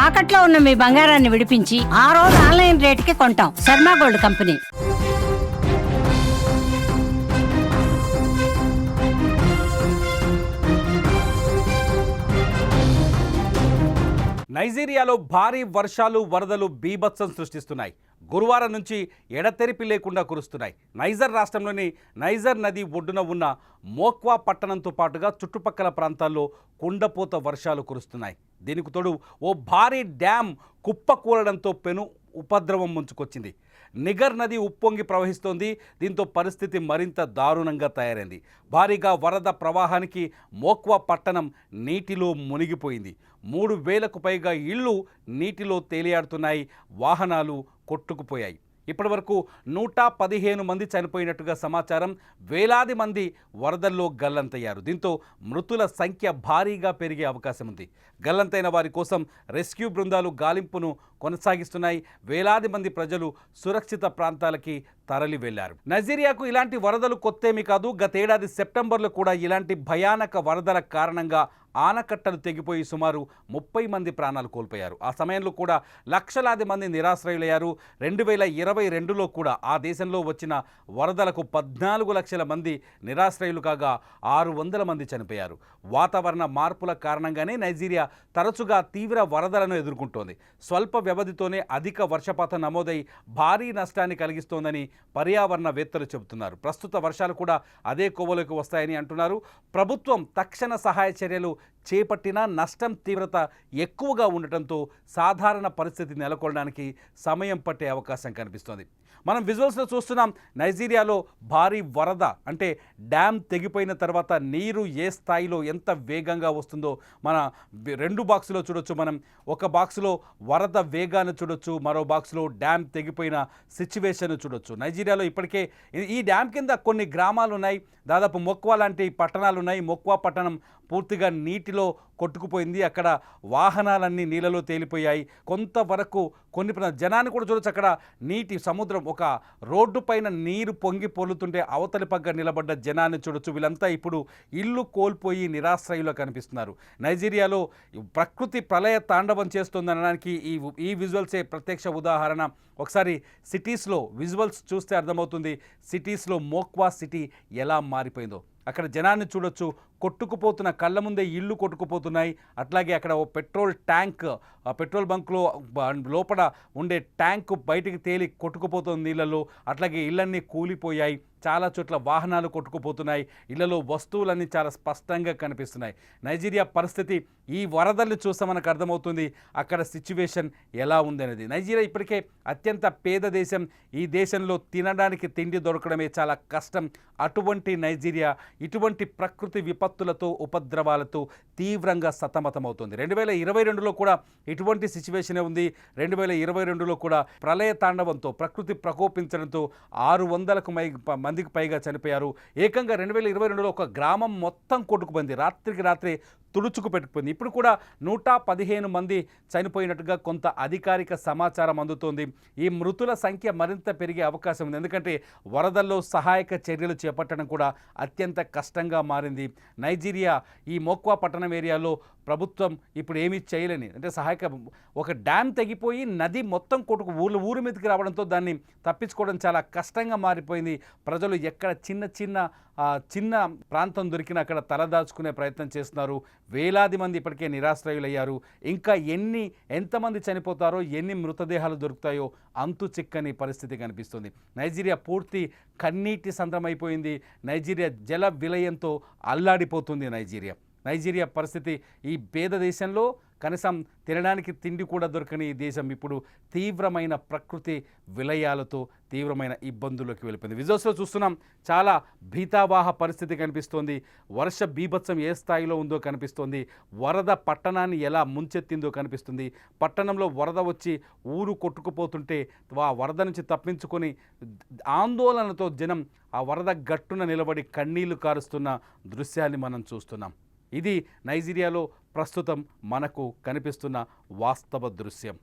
తాకట్లో ఉన్న మీ బంగారాన్ని విడిపించి ఆ రోజు ఆన్లైన్ రేటుకి కొంటాం. Sharma gold company. నైజీరియాలో భారీ వర్షాలు వరదలు బీభత్సం సృష్టిస్తున్నాయి. గురువారం నుంచి ఎడతెరిపి లేకుండా కురుస్తున్నాయి. నైజర్ రాష్ట్రంలోని నైజర్ నది ఒడ్డున ఉన్న మోక్వా పట్టణంతో పాటుగా చుట్టుపక్కల ప్రాంతాల్లో కుండపోత వర్షాలు కురుస్తున్నాయి. దీనికి తోడు ఓ భారీ డ్యామ్ కుప్పకూలడంతో పెను ఉపద్రవం ముంచుకొచ్చింది. నిగర్ నది ఉప్పొంగి ప్రవహిస్తోంది. దీంతో పరిస్థితి మరింత దారుణంగా తయారైంది. భారీగా వరద ప్రవాహానికి మోక్వా పట్టణం నీటిలో మునిగిపోయింది. 3,000కు పైగా ఇళ్ళు నీటిలో తేలియాడుతున్నాయి. వాహనాలు కొట్టుకుపోయాయి. ఇప్పటివరకు 115 మంది చనిపోయినట్టుగా సమాచారం. వేలాది మంది వరదల్లో గల్లంతయ్యారు. దీంతో మృతుల సంఖ్య భారీగా పెరిగే అవకాశం ఉంది. గల్లంతైన వారి కోసం రెస్క్యూ బృందాలు గాలింపును కొనసాగిస్తున్నాయి. వేలాది మంది ప్రజలు సురక్షిత ప్రాంతాలకి తరలి వెళ్లారు. నైజీరియాకు ఇలాంటి వరదలు కొత్తేమీ కాదు. గతేడాది సెప్టెంబర్లో కూడా ఇలాంటి భయానక వరదల కారణంగా ఆనకట్టలు తెగిపోయి సుమారు 30 మంది ప్రాణాలు కోల్పోయారు. ఆ సమయంలో కూడా లక్షలాది మంది నిరాశ్రయులయ్యారు. 2022లో కూడా ఆ దేశంలో వచ్చిన వరదలకు 14 లక్షల మంది నిరాశ్రయులు కాగా 600 మంది చనిపోయారు. వాతావరణ మార్పుల కారణంగానే నైజీరియా తరచుగా తీవ్ర వరదలను ఎదుర్కొంటోంది. స్వల్ప వ్యవధితోనే అధిక వర్షపాతం నమోదై భారీ నష్టాన్ని కలిగిస్తోందని పర్యావరణవేత్తలు చెబుతున్నారు. ప్రస్తుత వర్షాలు కూడా అదే కోవలోకి వస్తాయని అంటున్నారు. ప్రభుత్వం తక్షణ సహాయ చర్యలు చేపట్టినా నష్టం తీవ్రత ఎక్కువగా ఉండటంతో సాధారణ పరిస్థితి నెలకొనడానికి సమయం పట్టే అవకాశం కనిపిస్తోంది. మనం విజువల్స్లో చూస్తున్నాం. నైజీరియాలో భారీ వరద అంటే డ్యామ్ తెగిపోయిన తర్వాత నీరు ఏ స్థాయిలో ఎంత వేగంగా వస్తుందో మన 2 బాక్సులో చూడొచ్చు. మనం ఒక బాక్సులో వరద వేగాన్ని చూడొచ్చు, మరో బాక్సులో డ్యామ్ తెగిపోయిన సిచ్యువేషన్ చూడొచ్చు. నైజీరియాలో ఇప్పటికే ఈ డ్యామ్ కింద కొన్ని గ్రామాలు ఉన్నాయి. దాదాపు మొక్వా లాంటి పట్టణాలు ఉన్నాయి. మొక్వా పట్టణం పూర్తిగా నీటిలో కొట్టుకుపోయింది. అక్కడ వాహనాలన్నీ నీళ్ళలో తేలిపోయాయి. కొంతవరకు కొన్ని జనాన్ని కూడా చూడొచ్చు. అక్కడ నీటి సముద్రం ఒక రోడ్డు పైన నీరు పొంగి పొర్లుతుంటే అవతలి పక్క నిలబడ్డ జనాన్ని చూడొచ్చు. వీళ్ళంతా ఇప్పుడు ఇల్లు కోల్పోయి నిరాశ్రయులు కనిపిస్తున్నారు. నైజీరియాలో ప్రకృతి ప్రళయ తాండవం చేస్తుందనడానికి ఈ విజువల్సే ప్రత్యక్ష ఉదాహరణ. ఒకసారి సిటీస్లో విజువల్స్ చూస్తే అర్థమవుతుంది. సిటీస్లో మోక్వా సిటీ ఎలా మారిపోయిందో. అక్కడ జనాన్ని చూడొచ్చు. కొట్టుకుపోతున్న కళ్ళ ముందే ఇళ్ళు కొట్టుకుపోతున్నాయి. అట్లాగే అక్కడ ఓ పెట్రోల్ ట్యాంక్, పెట్రోల్ బంక్లో లోపల ఉండే ట్యాంకు బయటికి తేలి కొట్టుకుపోతుంది నీళ్ళలో. అట్లాగే ఇళ్ళన్నీ కూలిపోయాయి. చాలా చోట్ల వాహనాలు కొట్టుకుపోతున్నాయి. ఇళ్లలో వస్తువులన్నీ చాలా స్పష్టంగా కనిపిస్తున్నాయి. నైజీరియా పరిస్థితి ఈ వరదల్ని చూస్తే మనకు అర్థమవుతుంది అక్కడ సిచ్యువేషన్ ఎలా ఉందనేది. నైజీరియా ఇప్పటికే అత్యంత పేద దేశం. ఈ దేశంలో తినడానికి తిండి దొరకడమే చాలా కష్టం. అటువంటి నైజీరియా ఇటువంటి ప్రకృతి విపత్తులతో ఉపద్రవాలతో తీవ్రంగా సతమతమవుతుంది. 2022లో కూడా ఇటువంటి సిచ్యువేషనే ఉంది. 2022లో కూడా ప్రళయ తాండవంతో ప్రకృతి ప్రకోపించడంతో 600కు మందికి పైగా చనిపోయారు. ఏకంగా 2022లో ఒక గ్రామం మొత్తం కొట్టుకుపోయింది. రాత్రికి రాత్రే తుడుచుకు పెట్టుకుపోయింది. ఇప్పుడు కూడా 115 మంది చనిపోయినట్టుగా కొంత అధికారిక సమాచారం అందుతోంది. ఈ మృతుల సంఖ్య మరింత పెరిగే అవకాశం ఉంది. ఎందుకంటే వరదల్లో సహాయక చర్యలు చేపట్టడం కూడా అత్యంత కష్టంగా మారింది. నైజీరియా ఈ మోక్వా పట్టణం ఏరియాలో ప్రభుత్వం ఇప్పుడు ఏమీ చేయలేని అంటే ఒక డ్యామ్ తెగిపోయి నది మొత్తం ఊరు మీదకి రావడంతో దాన్ని తప్పించుకోవడం చాలా కష్టంగా మారిపోయింది. ప్రజలు ఎక్కడ చిన్న ప్రాంతం దొరికినా అక్కడ తలదాచుకునే ప్రయత్నం చేస్తున్నారు. వేలాది మంది ఇప్పటికే నిరాశ్రయులయ్యారు. ఇంకా ఎంతమంది చనిపోతారో, ఎన్ని మృతదేహాలు దొరుకుతాయో అంతు చిక్కని పరిస్థితి కనిపిస్తుంది. నైజీరియా పూర్తి కన్నీటి సంద్రమైపోయింది. నైజీరియా జల విలయంతో అల్లాడిపోతుంది. నైజీరియా పరిస్థితి ఈ పేద దేశంలో కనీసం తినడానికి తిండి కూడా దొరకని ఈ దేశం ఇప్పుడు తీవ్రమైన ప్రకృతి విలయాలతో తీవ్రమైన ఇబ్బందుల్లోకి వెళ్ళిపోయింది. విజువల్స్లో చూస్తున్నాం. చాలా భీతావాహ పరిస్థితి కనిపిస్తోంది. వర్ష బీభత్సం ఏ స్థాయిలో ఉందో కనిపిస్తోంది. వరద పట్టణాన్ని ఎలా ముంచెత్తిందో కనిపిస్తుంది. పట్టణంలో వరద వచ్చి ఊరు కొట్టుకుపోతుంటే ఆ వరద నుంచి తప్పించుకొని ఆందోళనతో జనం ఆ వరద గట్టున నిలబడి కన్నీళ్లు కారుస్తున్న దృశ్యాన్ని మనం చూస్తున్నాం. ఇది నైజీరియాలో ప్రస్తుతం మనకు కనిపిస్తున్న వాస్తవ దృశ్యం.